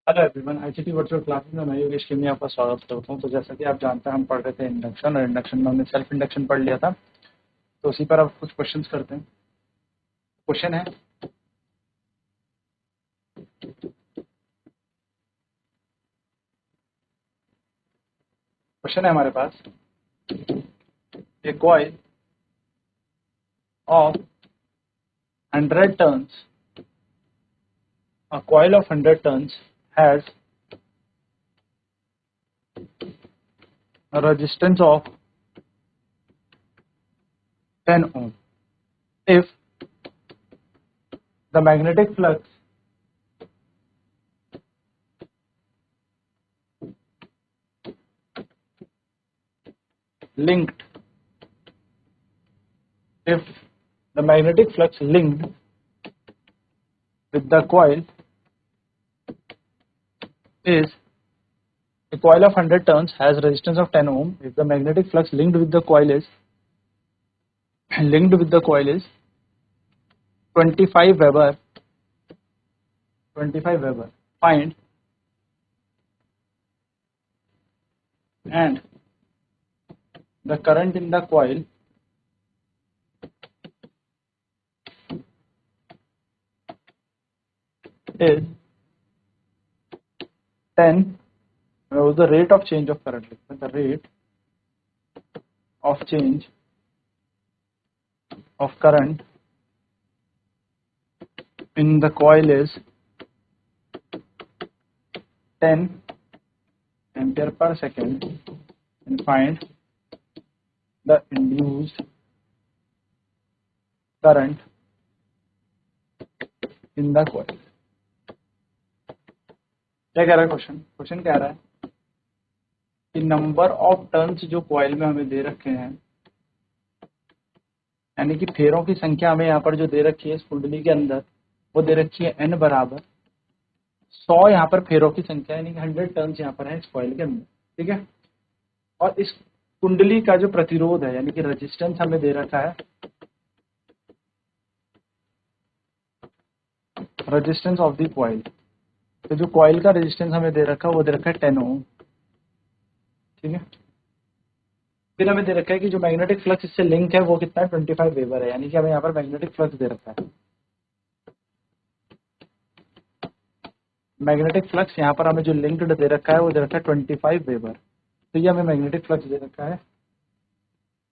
Hello everyone, ICT virtual classes में मैं योगेश किमी आपका स्वागत करता हूं। तो जैसा कि आप जानते हैं, हम पढ़ रहे थे इंडक्शन, और इंडक्शन में हमने सेल्फ इंडक्शन पढ़ लिया था। तो उसी पर अब कुछ क्वेश्चंस करते हैं। क्वेश्चन है हमारे पास, a coil of 100 turns, a coil of 100 turns has a resistance of 10 ohm. If the magnetic flux linked if the magnetic flux linked with the coil is a coil of 100 turns has resistance of 10 ohm if the magnetic flux linked with the coil is 25 Weber. Find and the current in the coil is 10. What was the rate of change of current? The rate of change of current in the coil is 10 ampere per second, and find the induced current in the coil. क्या कह रहा है question कह रहा है कि number of turns जो coil में हमें दे रखे हैं, यानी कि फेरों की संख्या हमें यहाँ पर जो दे रखी है इस कुंडली के अंदर, वो दे रखी है n बराबर 100 यहाँ पर फेरों की संख्या, यानी कि 100 टर्न्स यहाँ पर है इस कॉइल के अंदर। ठीक है, और इस कुंडली का जो प्रतिरोध है, यानी कि रेजिस्टेंस हमें दे रखा है, रेजिस्टेंस ऑफ द कॉइल। तो जो कॉइल का रेजिस्टेंस हमें दे रखा है वो दे रखा है 10 ओम। ठीक है, फिर हमें दे रखा है कि जो मैग्नेटिक फ्लक्स इससे लिंक है वो कितना है, 25 वेबर है, यानी कि हमें यहाँ पर मैग्नेटिक फ्लक्स दे रखा है। मैग्नेटिक फ्लक्स यहाँ पर हमें जो लिंक्ड दे रखा है वो दे रखा है 25 वेबर। तो ये हमें मैग्नेटिक फ्लक्स दे रखा है।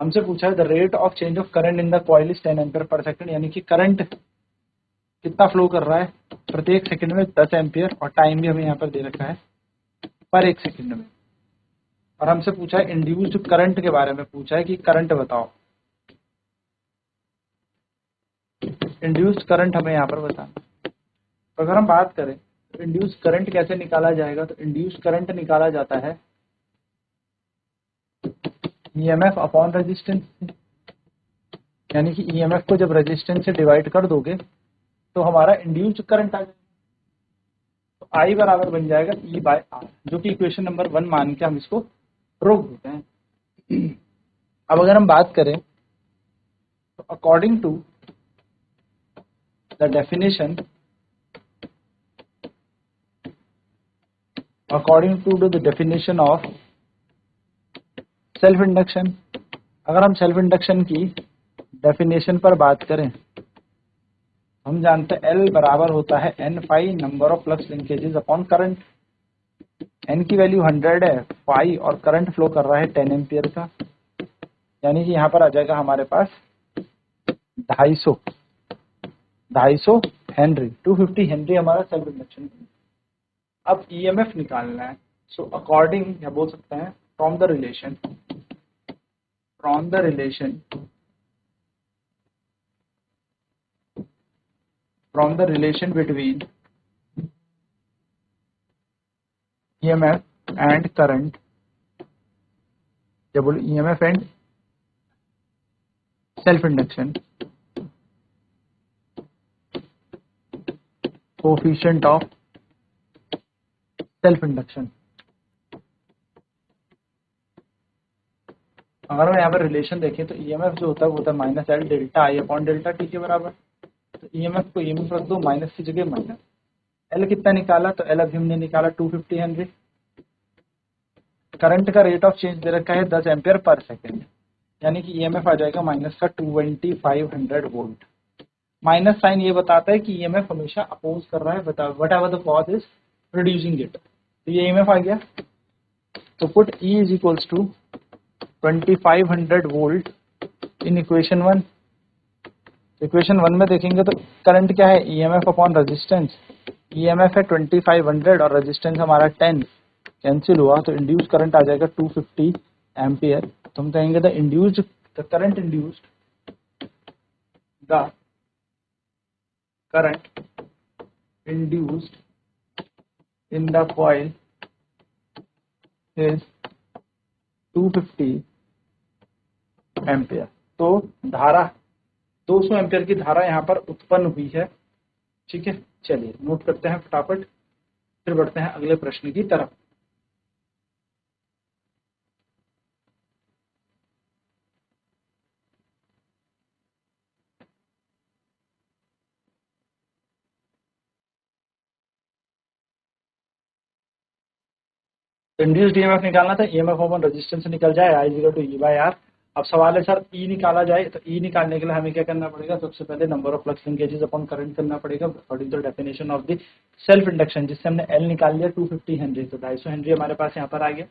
हमसे पूछा है the rate of change of current in the coil is 10 ampere per second, यानी कि करंट कितना फ्लो कर रहा है प्रत्येक सेकंड में, 10 एम्पियर, और टाइम भी हमें यहाँ पर दे रखा है पर एक सेकंड में। और हमसे पूछा है इंड्यूस्ड करंट के बारे में, पूछा है कि करंट बताओ। इंड्यूस्ड करंट हमें यहाँ पर बताना। तो अगर हम बात करें तो इंड्यूस्ड करंट कैसे निकाला जाएगा, तो इंड्यूस्ड करंट निकाला जाता है ईएमएफ अपॉन रेजिस्टेंस, यानी कि ईएमएफ को जब रेजिस्टेंस से डिवाइड कर दोगे तो हमारा इंड्यूस्ड करंट आ जाएगा। तो आई बराबर बन जाएगा ई बाय आर, जो कि इक्वेशन नंबर 1 मान के हम इसको रोक देते हैं। अब अगर हम बात करें तो according to the definition, of self induction, अगर हम सेल्फ इंडक्शन की डेफिनेशन पर बात करें, हम जानते हैं L बराबर होता है n phi number of flux linkages upon current. n की वैल्यू 100 है, फाई और करंट फ्लो कर रहा है 10 एम्पियर का, यानी कि यहाँ पर आ जाएगा हमारे पास 250 हेनरी, 250 हेनरी हमारा सेल्फ इंडक्शन। अब ईएमएफ निकालना है। सो अकॉर्डिंग, या बोल सकते हैं from the relation between EMF and current, या बोलो EMF and self induction, coefficient of self induction. अगर हम यहाँ पर रिलेशन देखें तो ईएमएफ जो होता है वो होता है माइनस एल डेल्टा आई अपॉन डेल्टा टी के बराबर। तो ईएमएफ को ईएमएफ रख दो, माइनस की जगह माइनस, एल कितना निकाला, तो एल अभी हमने निकाला 250 हेनरी। करंट का रेट ऑफ चेंज दे रखा है 10 एम्पियर पर सेकेंड, यानी कि ईएमएफ आ जाएगा माइनस का 2500 वोल्ट। माइनस साइन ये बताता है कि ईएमएफ हमेशा अपोज कर रहा है, whatever the cause is producing it. तो ये ईएमएफ आ गया। तो put E is equals to 2500 volt in equation 1। Equation 1 में देखेंगे तो करंट क्या है, ईएमएफ अपॉन रेजिस्टेंस। ईएमएफ है 2500 और रेजिस्टेंस हमारा 10, कैंसिल हुआ तो इंड्यूस करंट आ जाएगा 250 एम्पियर। तो हम कहेंगे the current induced in the coil is 250 ampere. तो धारा 200 एम्पियर की धारा यहाँ पर उत्पन्न हुई है। ठीक है, चलिए नोट करते हैं फटाफट, फिर बढ़ते हैं अगले प्रश्न की तरफ। इंड्यूस्ड ईएमएफ निकालना था, ईएमएफ अपॉन रेजिस्टेंस निकल जाए, I equal to E by R. अब सवाल है सर ई निकाला जाए, तो ई निकालने के लिए हमें क्या करना पड़ेगा, सबसे पहले number of flux linkages upon current करना पड़ेगा according to definition of the self induction, जिससे हमने एल निकाल लिया 250 हेनरी, तो 250 हेनरी हमारे पास यहाँ पर आ गया।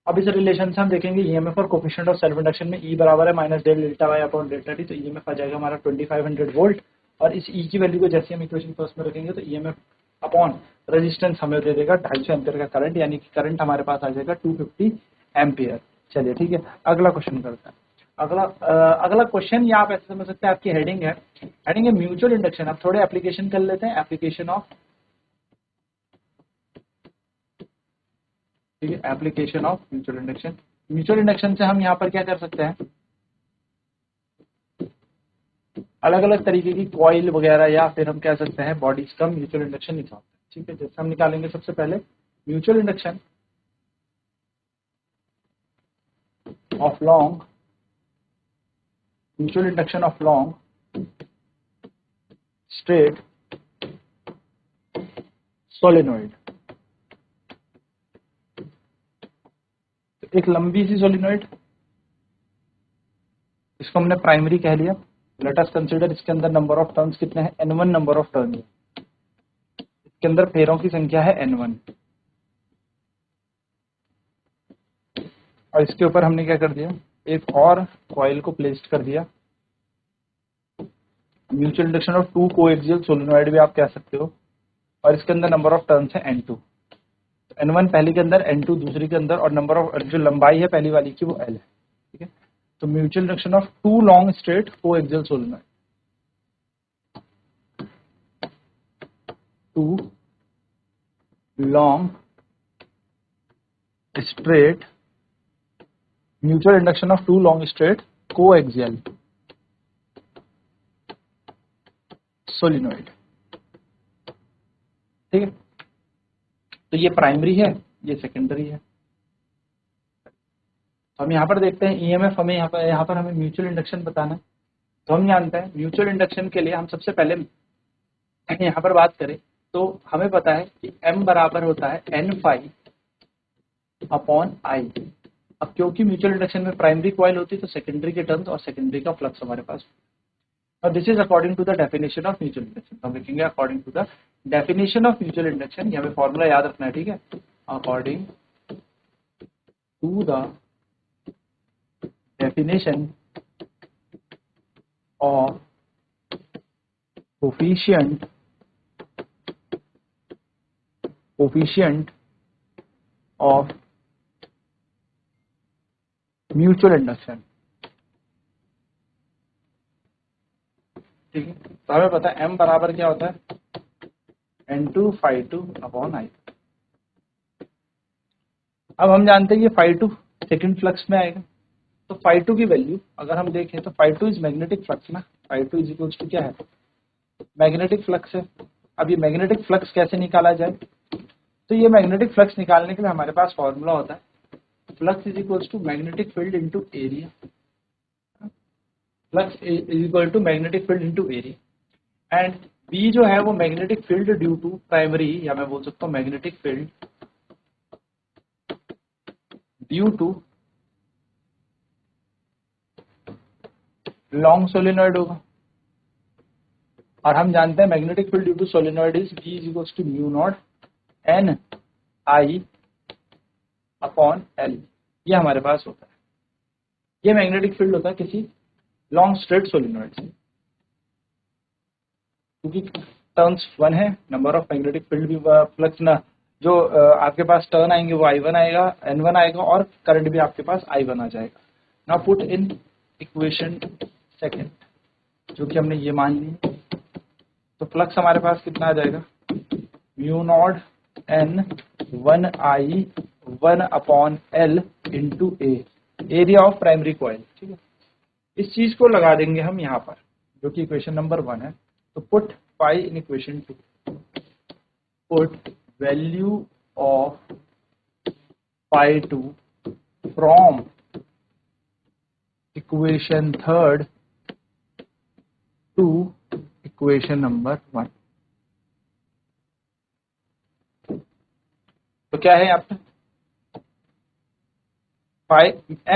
अब इस रिलेशन से हम देखेंगे ईएमएफ और कोफिशिएंट ऑफ सेल्फ इंडक्शन में ई बराबर है minus del delta Y upon delta T, तो ईएमएफ आ जाएगा हमारा 2500 वोल्ट। और इस ई की वैल्यू को जैसे हम इक्वेशन फर्स्ट में रखेंगे तो ईएमएफ अपॉन रेजिस्टेंस हमें दे देगा 250 एम्पियर का करंट, यानी कि करंट हमारे पास आ जाएगा 250 एम्पियर। चलिए ठीक है, अगला क्वेश्चन करते हैं। अगला क्वेश्चन, या आप ऐसे समझ सकते हैं आपकी हेडिंग है म्यूचुअल इंडक्शन। अब थोड़े एप्लीकेशन कर लेते हैं, एप्लीकेशन ऑफ, ठीक है, application of mutual induction. Mutual induction से हम यहाँ पर क्या कर सकते हैं, अलग अलग तरीके की कॉइल वगैरह या फिर हम कह सकते हैं बॉडीज का म्यूचुअल इंडक्शन निकालते हैं। ठीक है, जैसे हम निकालेंगे सबसे पहले mutual induction of long, mutual induction of long straight solenoid. एक लंबी सी सोलेनोइड, इसको हमने प्राइमरी कह लिया। लेट अस कंसीडर इसके अंदर नंबर ऑफ टर्न्स कितने हैं, n1 नंबर ऑफ टर्न है, इसके अंदर फेरों की संख्या है n1। और इसके ऊपर हमने क्या कर दिया, एक और कॉइल को प्लेस्ड कर दिया। Mutual induction of two coaxial solenoid भी आप कह सकते हो। और इसके अंदर नंबर ऑफ टर्न्स है n2, n1 पहली के अंदर, n2 दूसरी के अंदर, और नंबर ऑफ जो लंबाई है पहली वाली की वो l है। ठीक है, तो mutual induction of two long straight coaxial solenoid, two long straight, mutual induction of two long straight coaxial solenoid. ठीक है, तो ये प्राइमरी है, ये सेकेंडरी है। तो हम यहाँ पर देखते हैं ईएमएफ, हमें यहाँ पर हमें म्यूचुअल इंडक्शन बताना है। तो हम जानते हैं म्यूचुअल इंडक्शन के लिए हम सबसे पहले यहाँ पर बात करें तो हमें पता है कि m बराबर होता है n फाई अपॉन आई। अब क्योंकि म्यूचुअल इंडक्शन में प्राइमरी कॉइल होती है तो सेकेंडरी के टर्न्स और सेकेंडरी का फ्लक्स हमारे पास। और this is according to the definition of mutual induction. हम लिखेंगे according to the definition of mutual induction, ये हमें फॉर्मूला याद रखना है। ठीक है, according to the definition of coefficient of mutual induction. ठीक है, तो हमें पता है m बराबर क्या होता है, n2 φ2 अपॉन आई। अब हम जानते हैं ये φ2 सेकंड फ्लक्स में आएगा, तो φ2 की वैल्यू अगर हम देखें तो φ2 इज मैग्नेटिक फ्लक्स ना, φ2 इज इक्वल्स टू क्या है, मैग्नेटिक फ्लक्स है। अब ये मैग्नेटिक फ्लक्स कैसे निकाला जाए, तो ये मैग्नेटिक फ्लक्स निकालने के लिए हमारे पास फॉर्मूला होता है flux is equals to magnetic field into area, flux is equal to magnetic field into area. And B जो है वो magnetic field due to primary, या मैं बोल सकता हूँ magnetic field due to long solenoid होगा। और हम जानते हैं magnetic field due to solenoid is B is equals to mu naught N I upon L. ये हमारे पास होता है, ये मैग्नेटिक फील्ड होता है किसी लॉन्ग स्ट्रेट सोलिनॉइड से। क्योंकि टर्न्स 1 है, नंबर ऑफ मैग्नेटिक फील्ड भी फ्लक्स ना जो आपके पास टर्न आएंगे वो I1 आएगा, N1 आएगा, और करंट भी आपके पास I1 आ जाएगा। Now put in equation second, जो कि हमने ये मान ली, तो फ्लक्स हमारे पास कितना आ जाएगा, mu not N 1 upon L into A, area of primary coil. ठीक है, इस चीज को लगा देंगे हम यहाँ पर, जो कि इक्वेशन नंबर 1 है। तो put phi in equation 2, put value of phi 2 from equation 3 to equation number 1। तो क्या है यहाँ पे,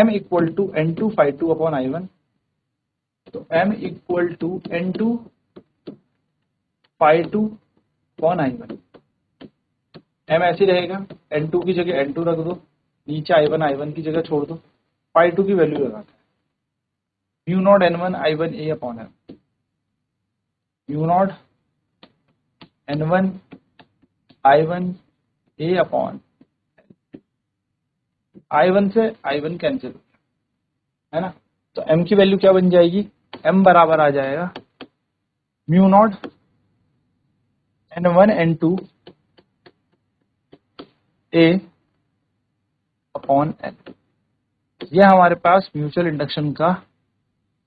m equal to N2 phi 2 upon I1, तो m equal to N2 phi 2 upon I1। m ऐसे रहेगा, N2 की जगह N2 रख दो, नीचे I1 की जगह छोड़ दो, फाई 2 की वैल्यू लगाते हैं, mu naught N1 I1 A upon M, mu naught N1 I1 A upon I1 से I1 कैंसिल है ना, तो m की वैल्यू क्या बन जाएगी, m बराबर आ जाएगा mu naught N1 N2 A upon N। यह हमारे पास म्यूचुअल इंडक्शन का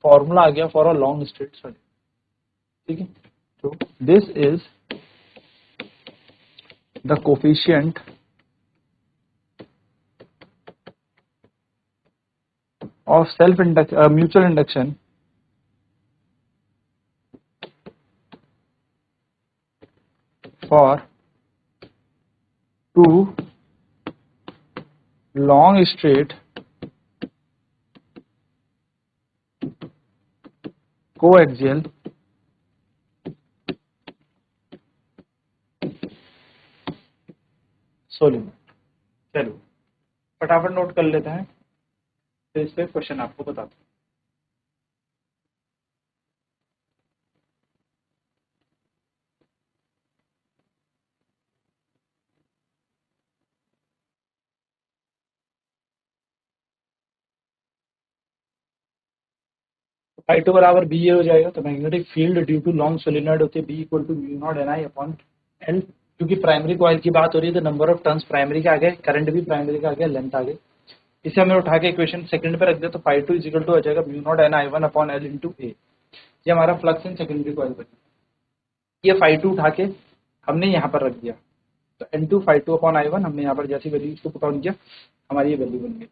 फॉर्मूला आ गया for a long straight solid. ठीक है, तो this is the coefficient of mutual induction for two long straight coaxial solenoid. चलो फटाफट नोट कर लेते हैं, तो इस पे क्वेश्चन आपको बताता हूँ। फाई 2 बराबर बी हो जाएगा, तो magnetic field due to long solenoid होती है B equal to mu naught NI upon L। क्योंकि प्राइमरी कॉइल की बात हो रही है, तो नंबर ऑफ टर्न्स प्राइमरी का आ गए, करंट भी प्राइमरी का आ गया, लेंथ आ गई। इसे हमें उठा के इक्वेशन सेकंड पे रख दिया, तो फाई 2 इज इक्वल टू आ जाएगा mu naught NI1 upon L into A. ये हमारा फ्लक्स इन सेकेंडरी कॉइल बना। ये फाई 2 उठा के हमने यहाँ पर रख दिया, तो N2 फाई 2 अपॉन I1 हमने यहाँ पर जैसी वैल्यू इसको पुट ऑन किया, हमारी ये वैल्यू बन गई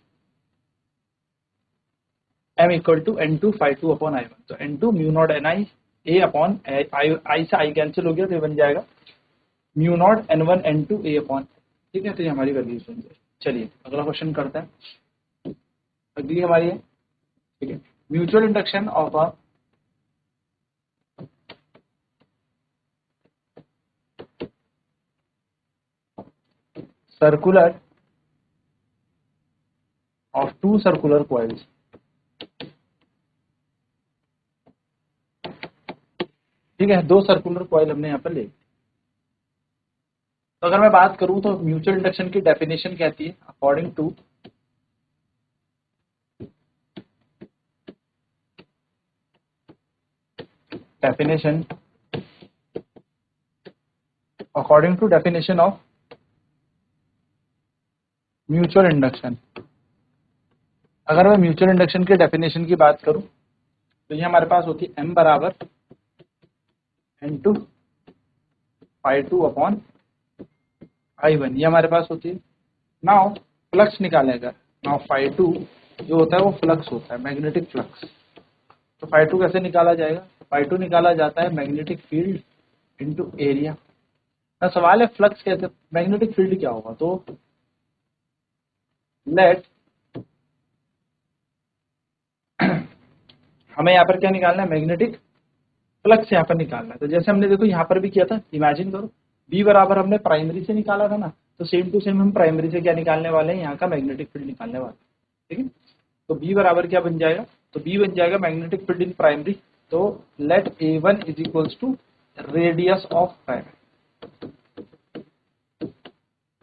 m equal to N2 phi 2 upon I1। तो N2 mu naught NI A upon I से I कैंसिल हो गया, तो ये बन जाएगा mu naught N1 N2 A upon. ठीक है, तो ये हमारी वैल्यूज बन जाएगी। चलिए अगला क्वेश्चन करते हैं, अगली हमारी है, ठीक है, mutual induction of a circular of two circular coils. ठीक है, दो सर्कुलर कॉइल हमने यहाँ पर ले। तो अगर मैं बात करूं तो म्यूचुअल इंडक्शन की डेफिनेशन कहती है, according to definition of mutual induction. अगर मैं म्यूचुअल इंडक्शन के डेफिनेशन की बात करूं तो ये हमारे पास होती है m बराबर N2 फाई 2 अपॉन I1, ये हमारे पास होती है। नाउ फ्लक्स निकालेगा, नाउ फाई 2 जो होता है वो फ्लक्स होता है, मैग्नेटिक फ्लक्स। तो फाई 2 कैसे निकाला जाएगा, फाई 2 निकाला जाता है मैग्नेटिक फील्ड इंटू एरिया। ना सवाल है फ्लक्स कैसे, मैग्नेटिक फील्ड क्या होगा, तो लेट हमें यहाँ पर क्या निकालना है, मैग्नेटिक फ्लक्स यहाँ पर निकालना है। तो जैसे हमने देखो यहाँ पर भी किया था, इमेजिन करो बी बराबर हमने प्राइमरी से निकाला था ना, तो सेम टू सेम हम प्राइमरी से क्या निकालने वाले हैं, यहाँ का मैग्नेटिक फील्ड निकालने वाले हैं। ठीक है, तो बी बराबर क्या बन जाएगा, तो बी बन जाएगा मैग्नेटिक फील्ड इन प्राइमरी, तो let A1 is equals to radius of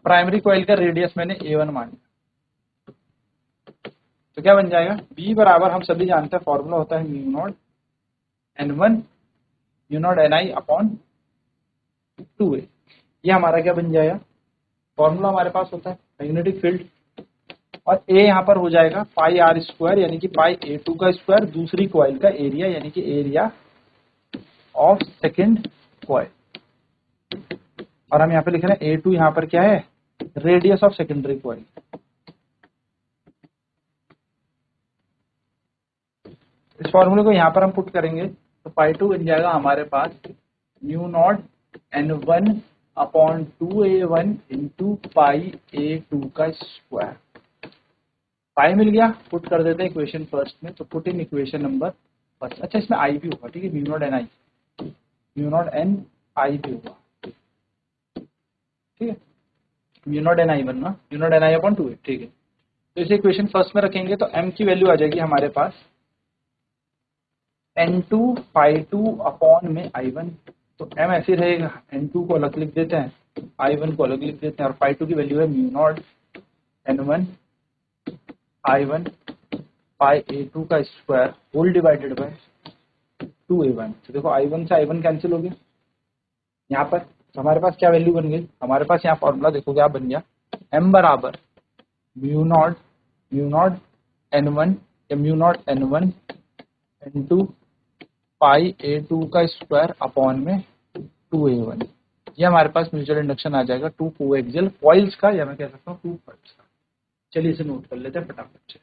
primary coil का रेडियस मैंने A1 मान लिया। तो क्या बन जाएगा, बी बराबर हम सभी जानते हैं फॉर्मूला होता है mu naught N1 mu naught NI upon 2A। ये हमारा क्या बन जाएगा, फॉर्मूला हमारे पास होता है मैग्नेटिक फील्ड, और ए यहाँ पर हो जाएगा पाई आर स्क्वायर यानी कि पाई A2 का स्क्वायर, दूसरी कॉइल का एरिया यानी कि एरिया ऑफ सेकंड कॉइल, और हम यहाँ पे लिख रहे हैं A2 यहाँ पर क्या है, रेडियस ऑफ सेकेंडरी कॉइल। इस फॉर्मूले को यहाँ पर हम पुट करेंगे तो पाई 2 बन जाएगा हमारे पास mu naught N1 upon 2A1 into pi A2 का स्क्वायर। पाई मिल गया, पुट कर देते हैं इक्वेशन फर्स्ट में, तो put in equation number first. अच्छा इसमें आई भी होगा, ठीक है, mu naught NI, mu naught NI भी होगा, ठीक है, म्यू नॉट NI बनना mu naught NI upon 2A, ठीक है। तो इसे इक्वेशन फर्स्ट में रखेंगे तो m की वैल्यू आ जाएगी हमारे पास N2 पाई 2 अपॉन में I1, तो m ऐसे रहेगा, N2 को अलग लिख देते हैं, I1 को अलग लिख देते हैं, और पाई 2 की वैल्यू है म्यू नॉट N1 I1 पाई A2 का square whole divided by 2A1। तो देखो I1 से I1 कैंसिल हो गया यहाँ पर, तो हमारे पास क्या वैल्यू बन गई, हमारे पास यहाँ फॉर्मूला देखो क्या बन गया, m बराबर म्यू नॉट N1 या mu naught N1 into pi A2 का स्क्वायर अपॉन में 2A1। ये हमारे पास म्यूचुअल इंडक्शन आ जाएगा टू कोएक्सियल कॉइल्स का, या मैं कह सकता हूँ टू कॉइल्स का। चलिए इसे नोट कर लेते हैं फटाफट से।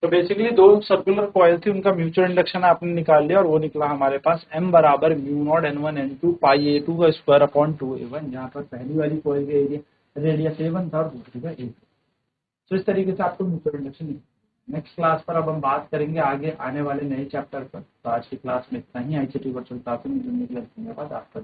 तो बेसिकली दो सर्कुलर कॉइल थी, उनका म्यूचुअल इंडक्शन आपने निकाल लिया, और वो निकला हमारे पास m बराबर म्यू नॉट N1 N2 पाई A2 का स्क्वायर अपॉन 2A1, जहाँ पर पहली वाली कॉइल का एरिया रेडियस A1 था और दूसरी का A2। तो इस तरीके से आपको म्यूचुअल इंडक्शन। नेक्स्ट क्लास पर अब हम बात करेंगे आगे आने वाले नए चैप्टर पर। तो आज की क्लास में इतना ही। ICT वर्चुअल क्लास में जुड़ने के लिए धन्यवाद आपका।